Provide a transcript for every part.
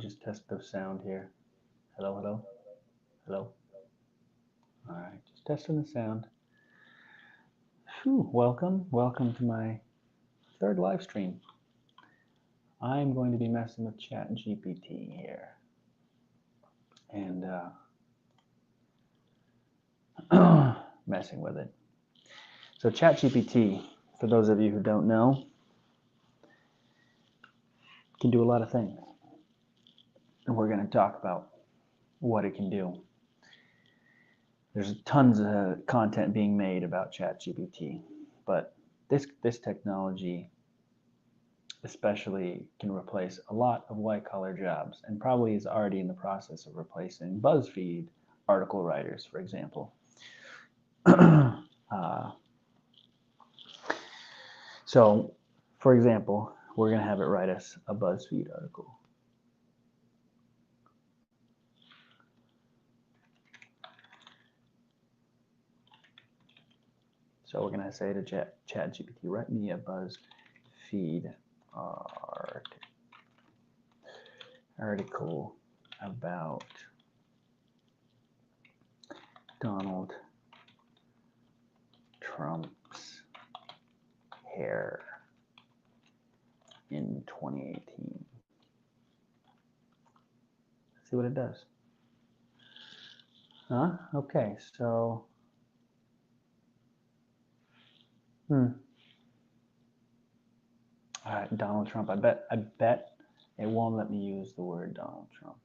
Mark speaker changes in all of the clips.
Speaker 1: just test the sound here. Hello, hello, hello. All right, just testing the sound. Whew, welcome to my third live stream. I'm going to be messing with GPT here. And messing with it. So GPT, for those of you who don't know, can do a lot of things. And we're going to talk about what it can do. There's tons of content being made about ChatGPT, but this technology especially can replace a lot of white-collar jobs, and probably is already in the process of replacing BuzzFeed article writers, for example. So, for example, we're going to have it write us a BuzzFeed article. So we're going to say to ChatGPT, write me a BuzzFeed article about Donald Trump's hair in 2018. See what it does. Huh? Okay, so all right, Donald Trump. I bet it won't let me use the word Donald Trump.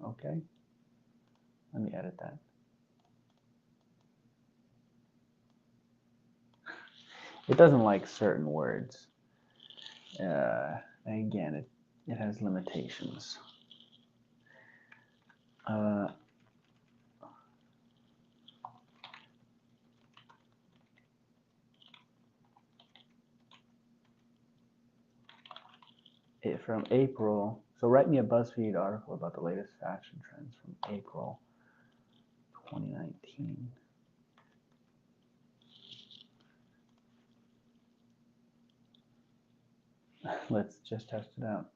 Speaker 1: Okay, let me edit that. It doesn't like certain words. Again, it has limitations. From April, so write me a BuzzFeed article about the latest fashion trends from April 2019. Let's just test it out.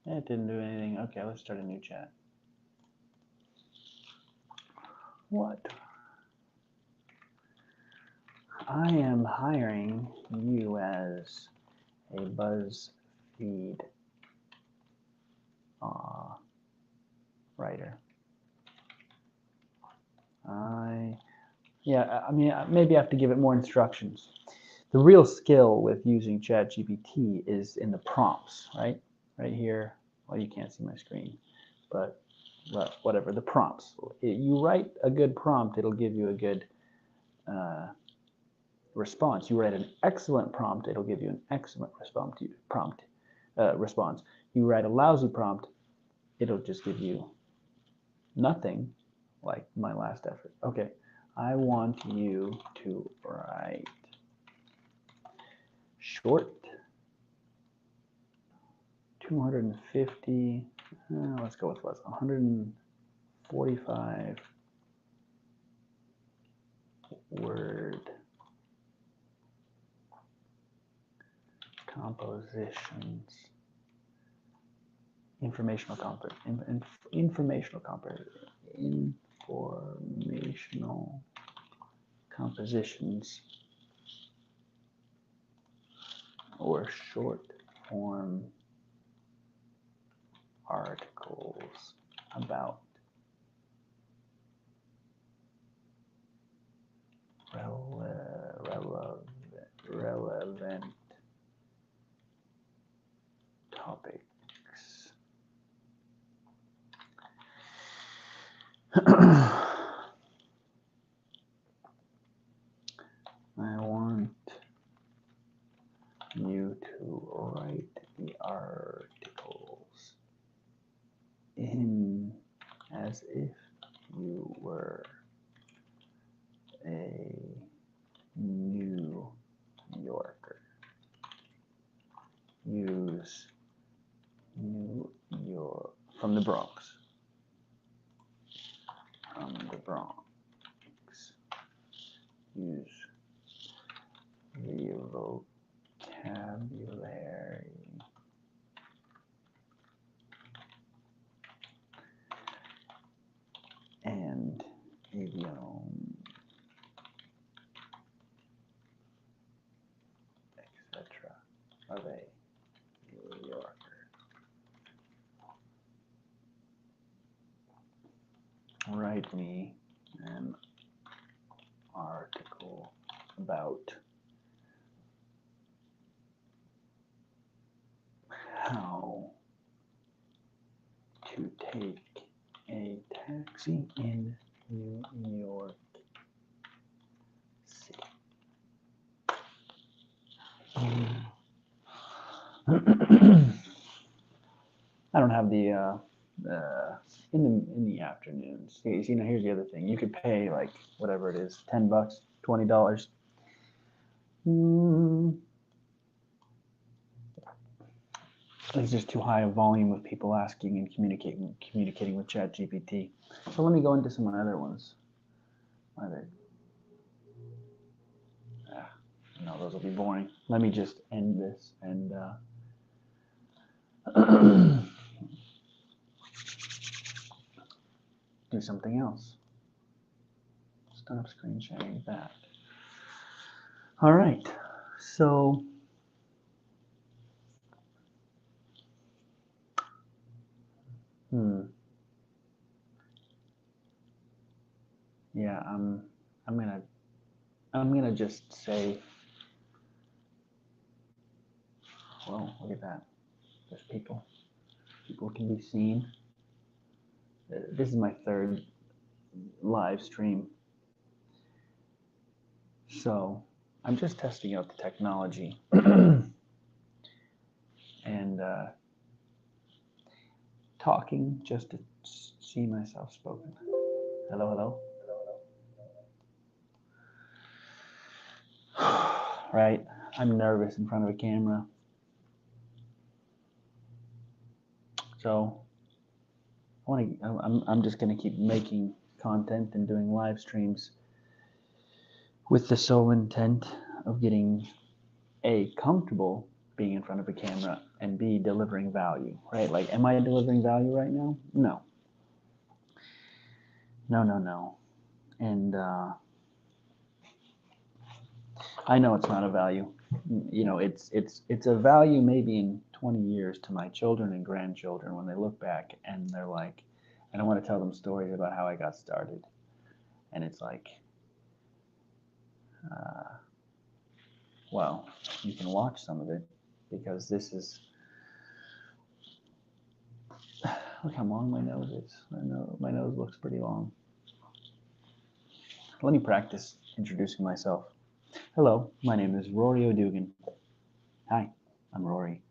Speaker 1: It didn't do anything. Okay, let's start a new chat. What? I am hiring you as a BuzzFeed writer. I mean, maybe I have to give it more instructions. The real skill with using ChatGPT is in the prompts, right? Right here. Well, you can't see my screen, but whatever, the prompts. You write a good prompt, it'll give you a good response. You write an excellent prompt, it'll give you an excellent response. You write a lousy prompt, it'll just give you nothing, like my last effort. Okay, I want you to write short, 250, let's go with what's 145 word compositions, informational compositions or short form articles about relevant topics. I want you to write the articles in as if you were a New Yorker. Use New York from the Bronx. Use vocabulary. And idiom, etc. of a New Yorker. Write me an article about how to take a taxi in New York City. I don't have the in the afternoons. You know, here's the other thing. You could pay like whatever it is, $10, $20. It's just too high a volume of people asking and communicating with GPT. So let me go into some other ones. No, those will be boring. Let me just end this and do something else. Stop screen sharing that. All right. So yeah, I'm gonna just say, well, look at that. There's people. People can be seen. This is my third live stream. So I'm just testing out the technology and talking just to see myself spoken. Hello, hello. Right? I'm nervous in front of a camera. So I'm just going to keep making content and doing live streams with the sole intent of getting A, comfortable being in front of a camera, and B, delivering value, right? Like, am I delivering value right now? No. No. And I know it's not a value. You know, it's a value maybe in 20 years to my children and grandchildren when they look back and they're like, and I want to tell them stories about how I got started. And it's like, well, you can watch some of it because this is, look how long my nose is. I know my nose looks pretty long. Let me practice introducing myself. Hello, my name is Rory O'Dugan. Hi, I'm Rory.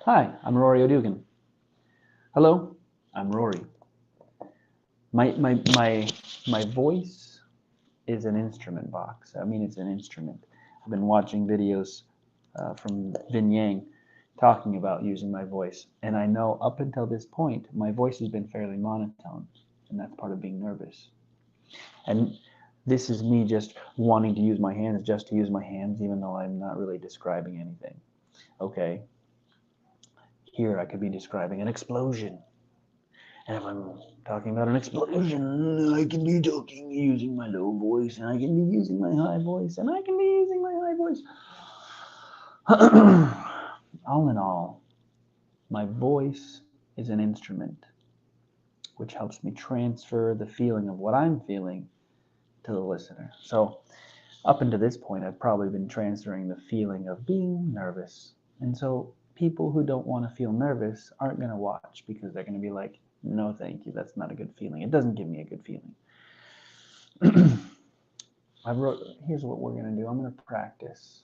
Speaker 1: Hi, I'm Rory O'Dugan. Hello, I'm Rory. My voice is an instrument box. I mean, it's an instrument. I've been watching videos from Vin Yang talking about using my voice, and I know up until this point, my voice has been fairly monotone, and that's part of being nervous. And this is me just wanting to use my hands just to use my hands, even though I'm not really describing anything. Okay, here I could be describing an explosion. And if I'm talking about an explosion, I can be talking using my low voice, and I can be using my high voice, and I can be using my high voice. All in all, my voice is an instrument which helps me transfer the feeling of what I'm feeling to the listener. So up until this point, I've probably been transferring the feeling of being nervous. And so people who don't want to feel nervous aren't going to watch because they're going to be like, no, thank you. That's not a good feeling. It doesn't give me a good feeling. Here's what we're going to do. I'm going to practice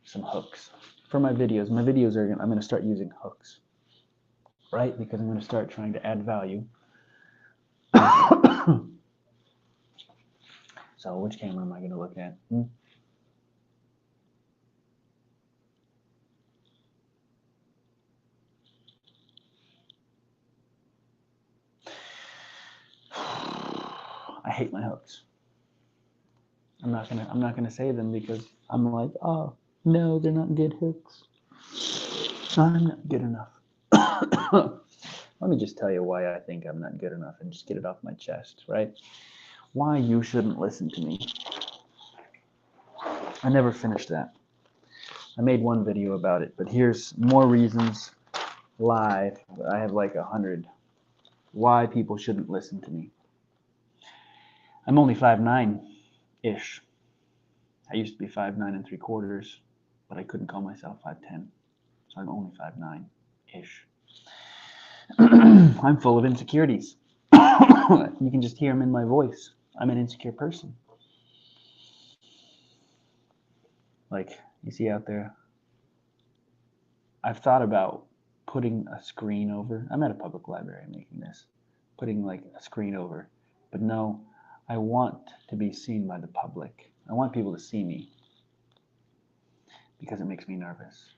Speaker 1: some hooks for my videos. My videos I'm going to start using hooks, right? Because I'm going to start trying to add value. So which camera am I going to look at? I hate my hooks. I'm not gonna say them because I'm like, oh no, they're not good hooks. I'm not good enough. Let me just tell you why I think I'm not good enough and just get it off my chest, right? Why you shouldn't listen to me. I never finished that. I made one video about it, but here's more reasons live. I have like 100 why people shouldn't listen to me. I'm only 5'9"-ish. I used to be 5'9 3/4", but I couldn't call myself 5'10", so I'm only 5'9"-ish. I'm full of insecurities. You can just hear them in my voice. I'm an insecure person. Like, you see out there, I've thought about putting a screen over. I'm at a public library making this. Putting like a screen over. But no, I want to be seen by the public. I want people to see me because it makes me nervous.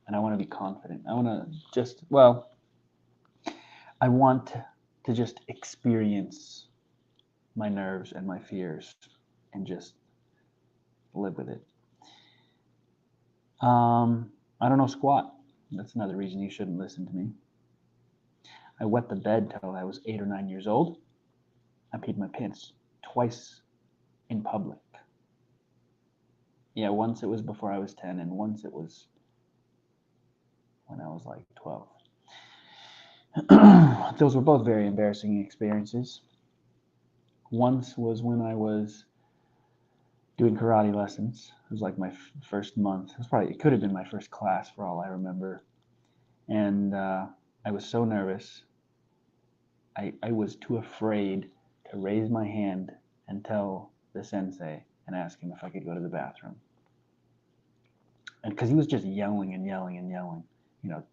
Speaker 1: And I want to be confident. I want to just, well, I want to just experience my nerves and my fears and just live with it. I don't know squat. That's another reason you shouldn't listen to me. I wet the bed till I was 8 or 9 years old. I peed my pants twice in public. Yeah, once it was before I was 10, and once it was when I was like 12. Those were both very embarrassing experiences. Once was when I was doing karate lessons. It was like my first month. It could have been my first class for all I remember. And I was so nervous. I was too afraid to raise my hand and tell the sensei and ask him if I could go to the bathroom. And because he was just yelling and yelling and yelling, you know.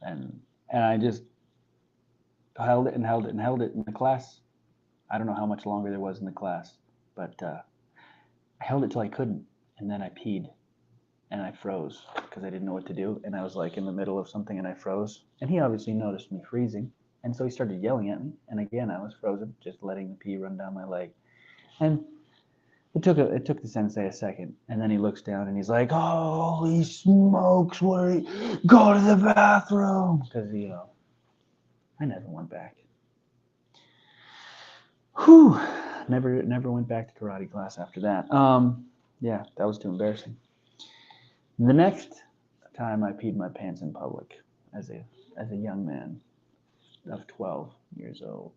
Speaker 1: And I just held it and held it and held it in the class. I don't know how much longer there was in the class, but I held it till I couldn't, and then I peed, and I froze because I didn't know what to do, and I was like in the middle of something, and I froze, and he obviously noticed me freezing, and so he started yelling at me, and again I was frozen, just letting the pee run down my leg, and it took the sensei a second, and then he looks down and he's like, "Holy smokes! Go to the bathroom!" Because I never went back. Whew. Never went back to karate class after that. Yeah, that was too embarrassing. The next time I peed my pants in public as a young man of 12 years old.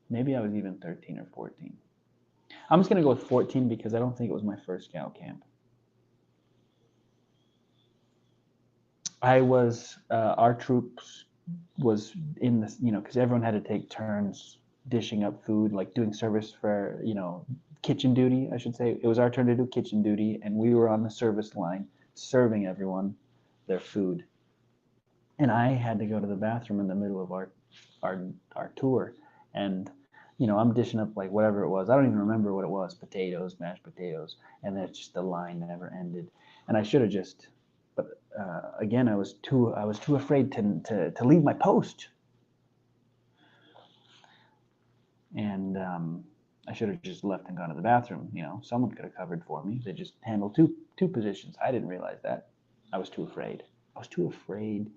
Speaker 1: Maybe I was even 13 or 14. I'm just going to go with 14 because I don't think it was my first scout camp. Our troops was in this, because everyone had to take turns dishing up food, like doing service for, kitchen duty, I should say. It was our turn to do kitchen duty, and we were on the service line serving everyone their food. And I had to go to the bathroom in the middle of our tour, and I'm dishing up like whatever it was. I don't even remember what it was, potatoes, mashed potatoes, and then just the line never ended. And I should have just, but again, I was too afraid to leave my post. And I should have just left and gone to the bathroom. Someone could have covered for me. They just handled two positions. I didn't realize that. I was too afraid. I was too afraid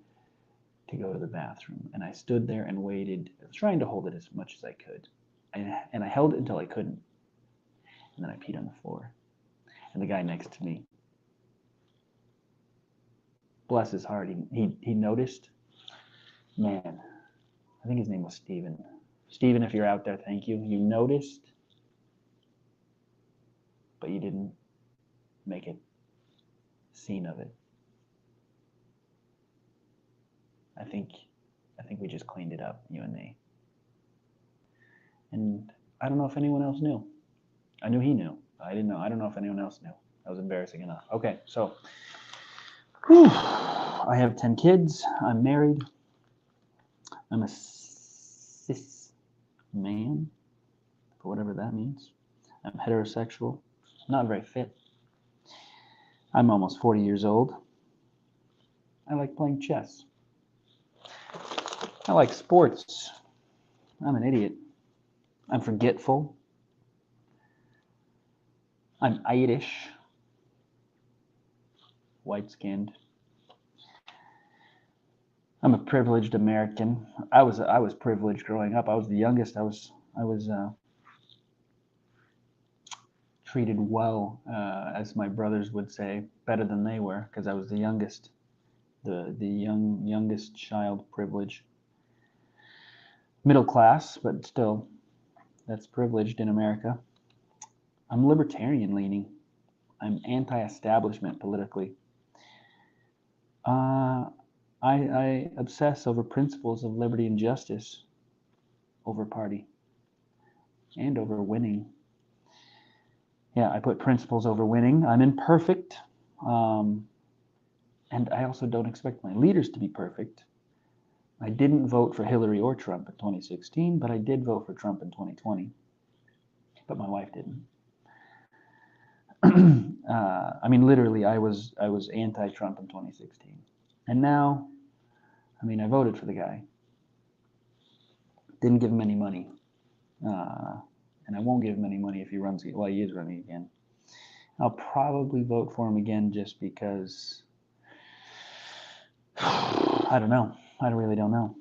Speaker 1: to go to the bathroom. And I stood there and waited, trying to hold it as much as I could. And I held it until I couldn't. And then I peed on the floor. And the guy next to me, bless his heart, he noticed. Man, I think his name was Steven. Steven, if you're out there, thank you. You noticed, but you didn't make a scene of it. I think we just cleaned it up, you and me. And I don't know if anyone else knew. I knew he knew. I didn't know. I don't know if anyone else knew. That was embarrassing enough. Okay, so I have 10 kids. I'm married. I'm a cis man, for whatever that means. I'm heterosexual. Not very fit. I'm almost 40 years old. I like playing chess. I like sports. I'm an idiot. I'm forgetful. I'm Irish, white-skinned. I'm a privileged American. I was privileged growing up. I was the youngest. I was treated well, as my brothers would say, better than they were, because I was the youngest, the youngest child, privilege. Middle class, but still, that's privileged in America. I'm libertarian leaning. I'm anti-establishment politically. I obsess over principles of liberty and justice over party and over winning. Yeah, I put principles over winning. I'm imperfect. And I also don't expect my leaders to be perfect. I didn't vote for Hillary or Trump in 2016, but I did vote for Trump in 2020. But my wife didn't. I mean, literally, I was anti-Trump in 2016. And now, I mean, I voted for the guy. Didn't give him any money. And I won't give him any money if he runs, well, he is running again. I'll probably vote for him again just because, I don't know. I really don't know.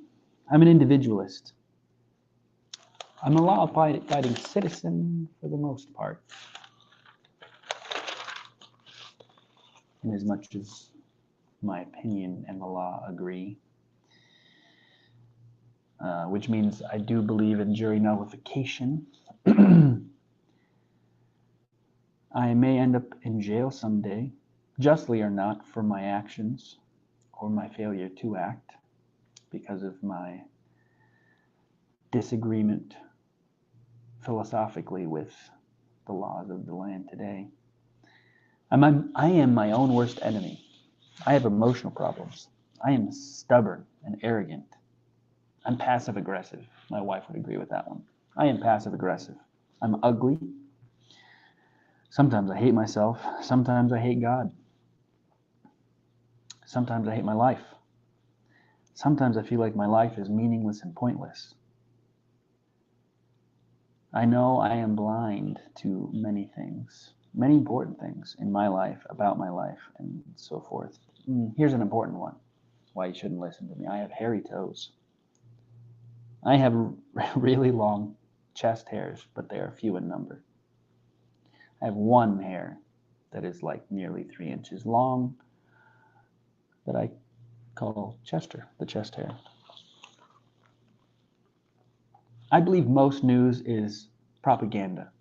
Speaker 1: I'm an individualist. I'm a law-abiding citizen for the most part. In as much as my opinion and the law agree. Which means I do believe in jury nullification. I may end up in jail someday, justly or not, for my actions or my failure to act because of my disagreement philosophically with the laws of the land today. I am my own worst enemy. I have emotional problems. I am stubborn and arrogant. I'm passive aggressive. My wife would agree with that one. I am passive aggressive. I'm ugly. Sometimes I hate myself. Sometimes I hate God. Sometimes I hate my life. Sometimes I feel like my life is meaningless and pointless. I know I am blind to many things, many important things in my life, about my life, and so forth. Here's an important one, why you shouldn't listen to me. I have hairy toes. I have really long chest hairs, but they are few in number. I have one hair that is like nearly 3 inches long that I call Chester, the chest hair. I believe most news is propaganda,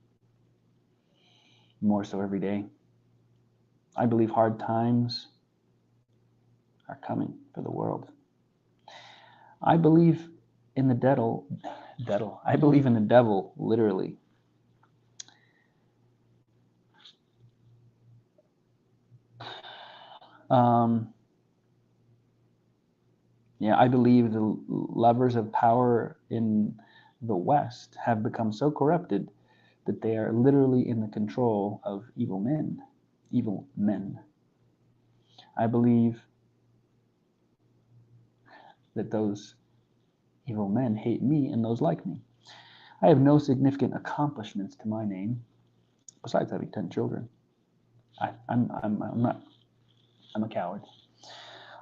Speaker 1: more so every day. I believe hard times are coming for the world. I believe in the devil. I believe in the devil, literally. Yeah, I believe the levers of power in the West have become so corrupted that they are literally in the control of evil men. I believe that those evil men hate me and those like me. I have no significant accomplishments to my name, besides having 10 children. I'm a coward.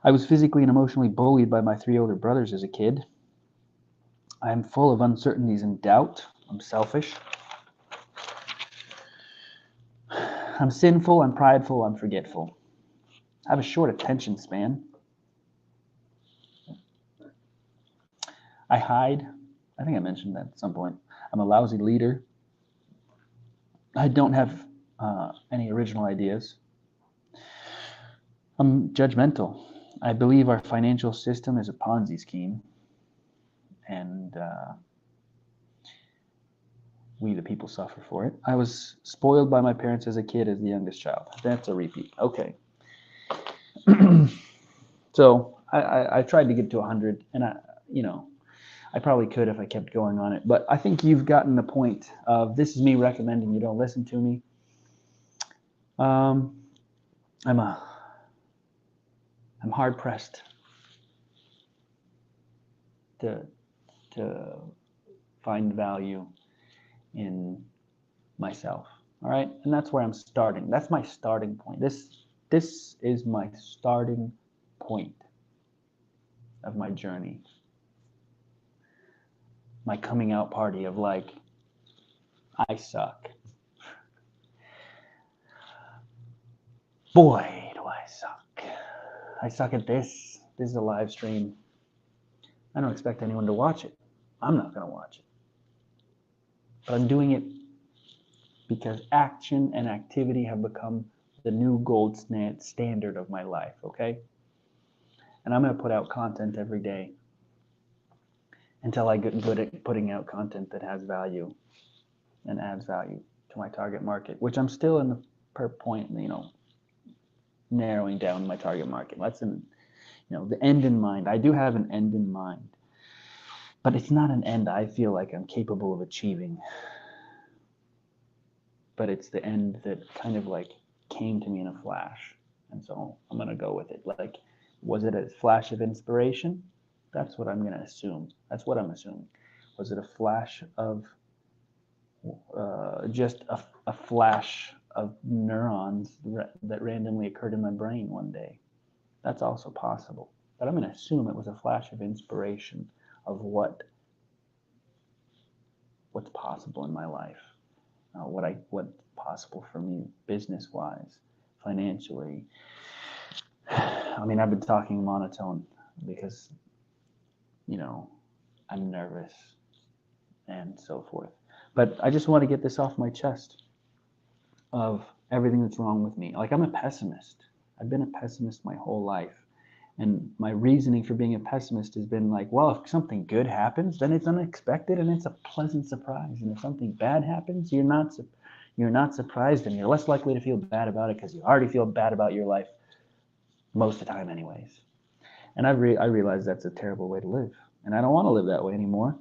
Speaker 1: I was physically and emotionally bullied by my 3 older brothers as a kid. I am full of uncertainties and doubt. I'm selfish. I'm sinful, I'm prideful, I'm forgetful. I have a short attention span. I hide. I think I mentioned that at some point. I'm a lousy leader. I don't have any original ideas. I'm judgmental. I believe our financial system is a Ponzi scheme, and we the people suffer for it. I was spoiled by my parents as a kid as the youngest child. That's a repeat. Okay. So I tried to get to 100, and I probably could if I kept going on it. But I think you've gotten the point of this is me recommending you don't listen to me. I'm hard pressed to find value in myself. All right, and that's where I'm starting. That's my starting point. This is my starting point of my journey. My coming out party of like, I suck. Boy, do I suck. I suck at this. This is a live stream. I don't expect anyone to watch it. I'm not going to watch it. But I'm doing it because action and activity have become the new gold standard of my life, okay? And I'm going to put out content every day until I get good at putting out content that has value and adds value to my target market, which I'm still in the per point, narrowing down my target market. That's the end in mind. I do have an end in mind, but it's not an end I feel like I'm capable of achieving. But it's the end that kind of like came to me in a flash. And so I'm going to go with it. Like, was it a flash of inspiration? That's what I'm going to assume. That's what I'm assuming. Was it a flash of just a flash of neurons that randomly occurred in my brain one day? That's also possible. But I'm going to assume it was a flash of inspiration of what's possible in my life. What's possible for me business-wise, financially. I mean, I've been talking monotone because, I'm nervous and so forth. But I just want to get this off my chest of everything that's wrong with me. Like, I'm a pessimist. I've been a pessimist my whole life. And my reasoning for being a pessimist has been like, well, if something good happens, then it's unexpected and it's a pleasant surprise. And if something bad happens, you're not surprised, and you're less likely to feel bad about it because you already feel bad about your life most of the time anyways. And I realize that's a terrible way to live. And I don't want to live that way anymore.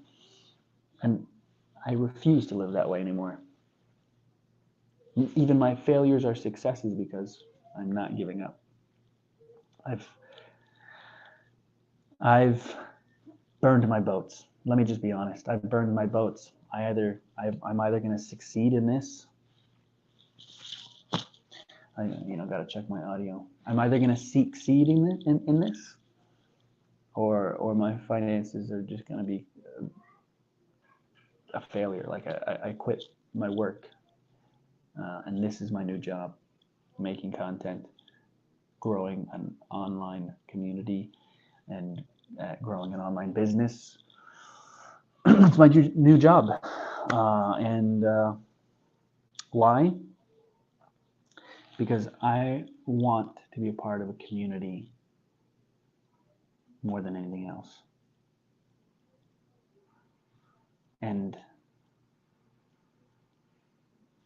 Speaker 1: And I refuse to live that way anymore. Even my failures are successes because I'm not giving up. I've burned my boats. Let me just be honest. I've burned my boats. I'm either going to succeed in this. I got to check my audio. I'm either going to succeed in this, or my finances are just going to be a failure. Like I quit my work, and this is my new job, making content, growing an online community, and growing an online business. It's my new job. And why? Because I want to be a part of a community more than anything else. And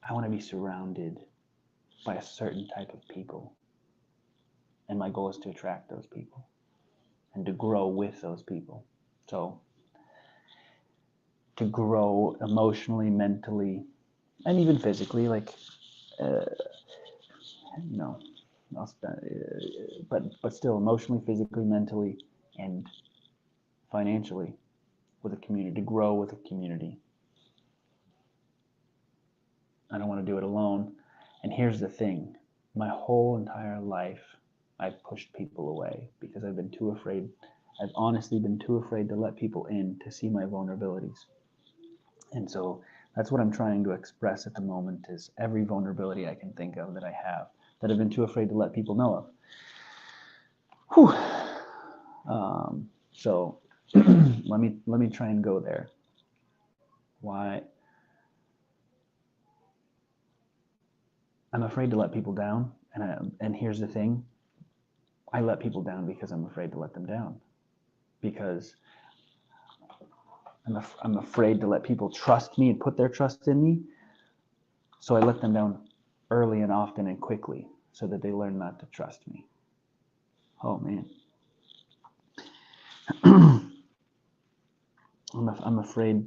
Speaker 1: I want to be surrounded by a certain type of people. And my goal is to attract those people and to grow with those people. So to grow emotionally, mentally, and even physically, like, but still emotionally, physically, mentally, and financially with a community, to grow with a community. I don't want to do it alone. And here's the thing. My whole entire life, I've pushed people away because I've been too afraid. I've honestly been too afraid to let people in to see my vulnerabilities. And so that's what I'm trying to express at the moment, is every vulnerability I can think of that I have, that I've been too afraid to let people know of. So let me try and go there. Why? I'm afraid to let people down, and here's the thing. I let people down because I'm afraid to let them down, because I'm afraid to let people trust me and put their trust in me. So I let them down early and often and quickly so that they learn not to trust me. Oh man. I'm afraid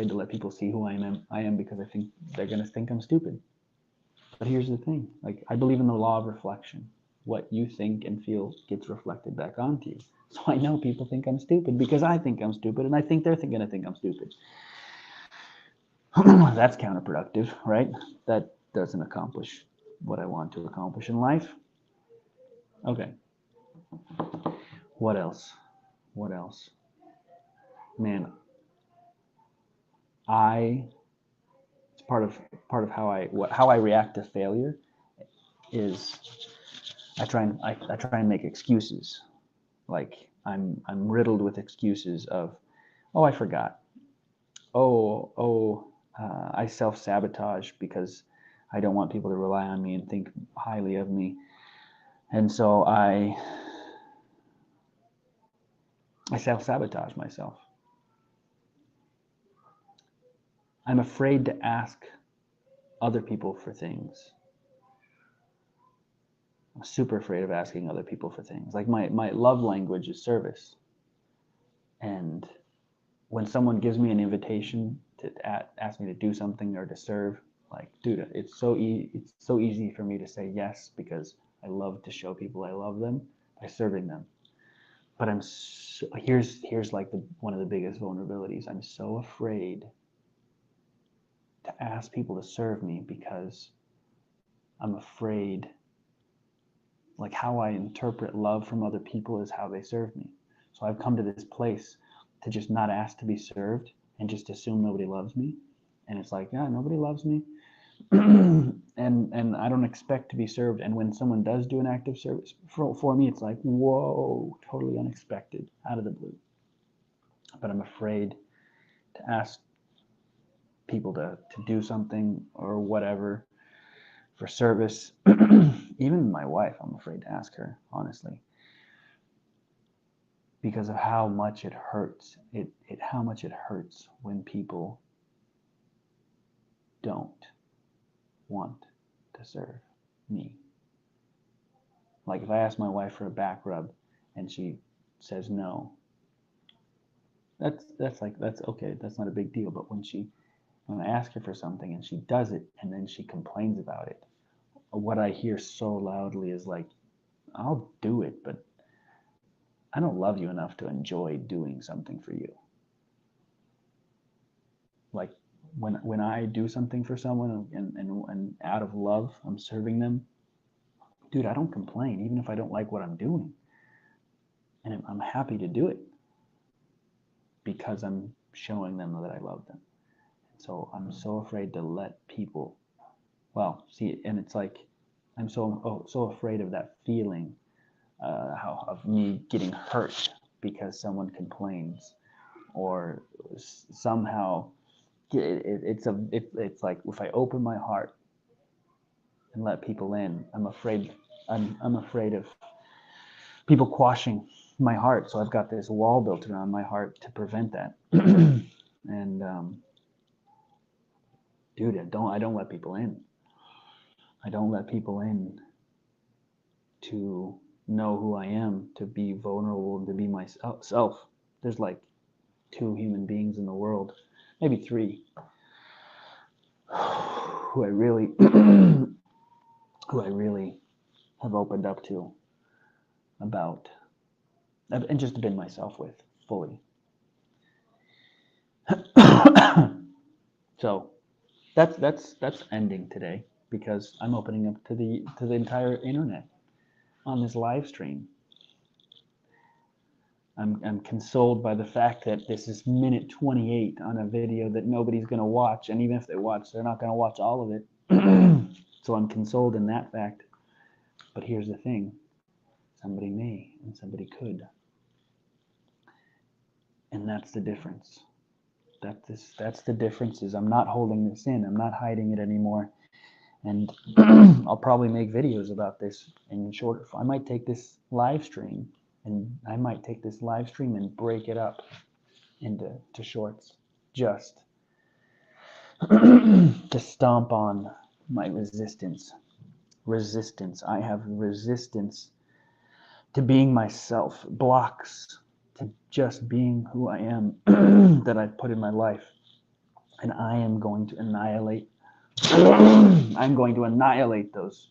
Speaker 1: to let people see who I am because I think they're going to think I'm stupid. But here's the thing. Like, I believe in the law of reflection. What you think and feel gets reflected back onto you. So I know people think I'm stupid because I think I'm stupid, and I think they're going to think I'm stupid. That's counterproductive, right? That doesn't accomplish what I want to accomplish in life. Okay. What else? What else? Man, it's part of how I react to failure is I try and make excuses. Like I'm riddled with excuses of, oh, I forgot. I self-sabotage because I don't want people to rely on me and think highly of me. And so I self-sabotage myself. I'm afraid to ask other people for things. I'm super afraid of asking other people for things. Like my love language is service. And when someone gives me an invitation to ask me to do something or to serve, like, dude, it's so easy for me to say yes because I love to show people I love them by serving them. But here's like one of the biggest vulnerabilities. I'm so afraid to ask people to serve me because I'm afraid, like, how I interpret love from other people is how they serve me. So I've come to this place to just not ask to be served and just assume nobody loves me. And it's like, yeah, nobody loves me. and I don't expect to be served. And when someone does do an act of service for me, it's like, whoa, totally unexpected, out of the blue. But I'm afraid to ask people to do something or whatever for service. Even my wife, I'm afraid to ask her, honestly, because of how much it hurts. How much it hurts when people don't want to serve me. Like if I ask my wife for a back rub and she says no, that's okay, that's not a big deal. But when I ask her for something and she does it and then she complains about it, what I hear so loudly is like, I'll do it, but I don't love you enough to enjoy doing something for you. Like when I do something for someone and out of love, I'm serving them, dude, I don't complain, even if I don't like what I'm doing. And I'm happy to do it because I'm showing them that I love them. So I'm so afraid to let people, and it's like, I'm so afraid of that feeling of me getting hurt because someone complains, or somehow it's like if I open my heart and let people in, I'm afraid of people quashing my heart. So I've got this wall built around my heart to prevent that. And dude, I don't let people in. I don't let people in to know who I am, to be vulnerable, and to be myself. There's like 2 human beings in the world, maybe 3, who I really have opened up to about and just been myself with fully. So that's ending today because I'm opening up to the entire internet on this live stream. I'm consoled by the fact that this is minute 28 on a video that nobody's going to watch, and even if they watch, they're not going to watch all of it. So I'm consoled in that fact. But here's the thing: somebody may, and somebody could, and that's the difference. That's the difference. Is I'm not holding this in. I'm not hiding it anymore. And I'll probably make videos about this in shorter form. I might take this live stream and break it up into shorts, just to stomp on my resistance. I have resistance to being myself, blocks to just being who I am that I've put in my life. And I am going to annihilate those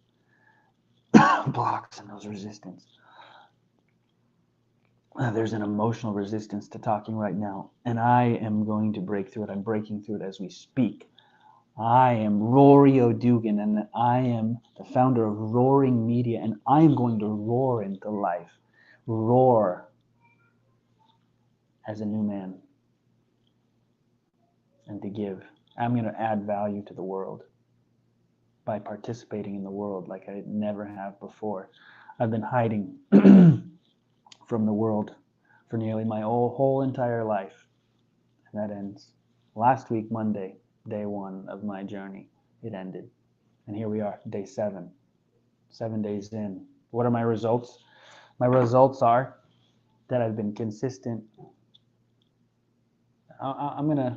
Speaker 1: blocks and those resistance. There's an emotional resistance to talking right now, and I am going to break through it. I'm breaking through it as we speak. I am Rory O'Dugan, and I am the founder of Roaring Media, and I am going to roar into life. Roar as a new man. And to give. I'm going to add value to the world by participating in the world like I never have before. I've been hiding from the world for nearly my whole entire life. And that ends. Last week, Monday, day 1 of my journey, it ended. And here we are, day 7. 7 days in. What are my results? My results are that I've been consistent. I'm going to,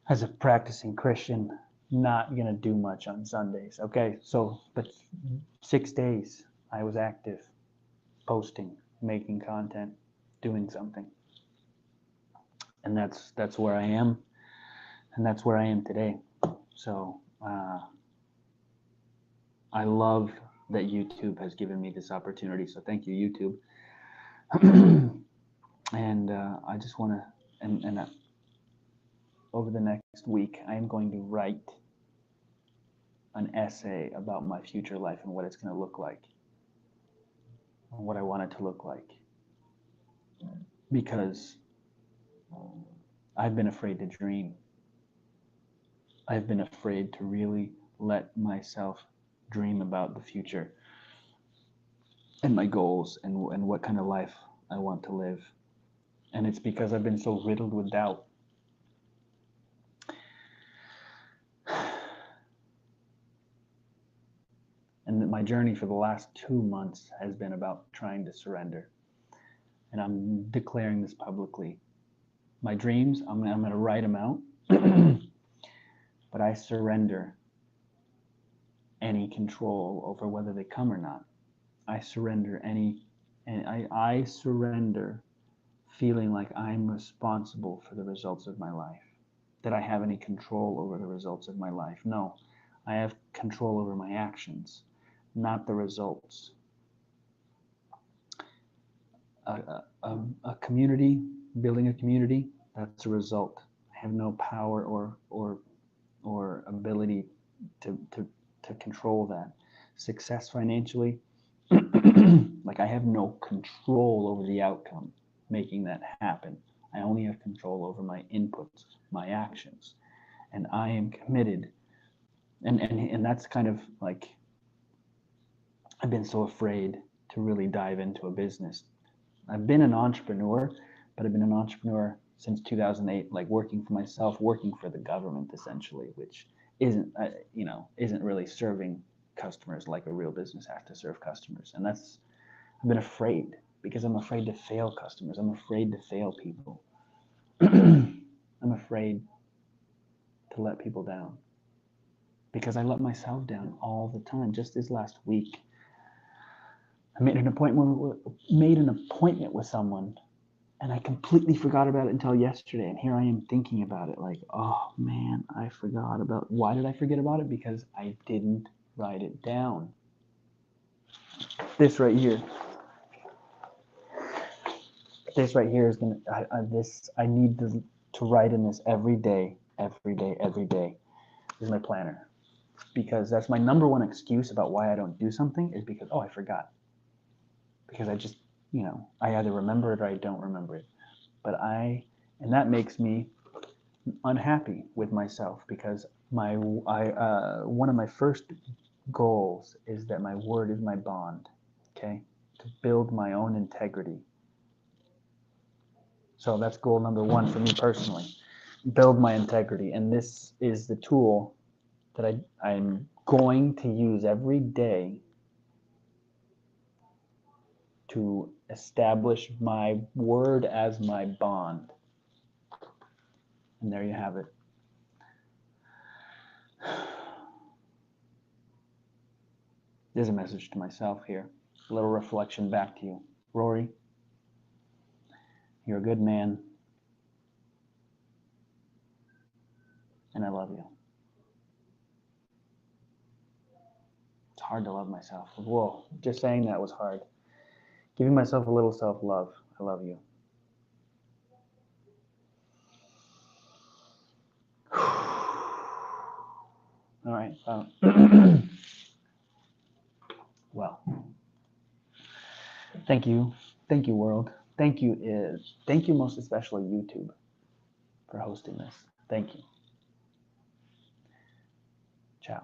Speaker 1: as a practicing Christian, not going to do much on Sundays. Okay, so, but 6 days I was active, posting, making content, doing something. And that's where I am. And that's where I am today. So I love that YouTube has given me this opportunity. So thank you, YouTube. And I just want to, and over the next week, I am going to write an essay about my future life and what it's going to look like, and what I want it to look like. Because I've been afraid to dream. I've been afraid to really let myself dream about the future and my goals and what kind of life I want to live. And it's because I've been so riddled with doubt. And my journey for the last 2 months has been about trying to surrender. And I'm declaring this publicly. My dreams, I'm going to write them out. But I surrender any control over whether they come or not. I surrender I surrender feeling like I'm responsible for the results of my life, that I have any control over the results of my life. No, I have control over my actions, not the results. A community, building a community, that's a result. I have no power or ability to control that. Success financially, like I have no control over the outcome, making that happen. I only have control over my inputs, my actions, and I am committed. And that's kind of like, I've been so afraid to really dive into a business. I've been an entrepreneur, but I've been an entrepreneur since 2008, like working for myself, working for the government essentially, which isn't really serving customers like a real business has to serve customers. And I've been afraid because I'm afraid to fail customers. I'm afraid to fail people. I'm afraid to let people down because I let myself down all the time. Just this last week, I made an appointment with someone, and I completely forgot about it until yesterday. And here I am thinking about it like, oh man, I forgot about. Why did I forget about it? Because I didn't write it down. This right here. This right here is gonna. I need to write in this every day. This is my planner, because that's my number one excuse about why I don't do something is because I forgot. Because I just, I either remember it or I don't remember it. And that makes me unhappy with myself because one of my first goals is that my word is my bond, okay? To build my own integrity. So that's goal number 1 for me personally, build my integrity. And this is the tool that I'm going to use every day to establish my word as my bond. And there you have it. There's a message to myself here. A little reflection back to you. Rory, you're a good man. And I love you. It's hard to love myself. Whoa, just saying that was hard. Giving myself a little self-love. I love you. All right. Well, thank you. Thank you, world. Thank you most especially YouTube for hosting this. Thank you. Ciao.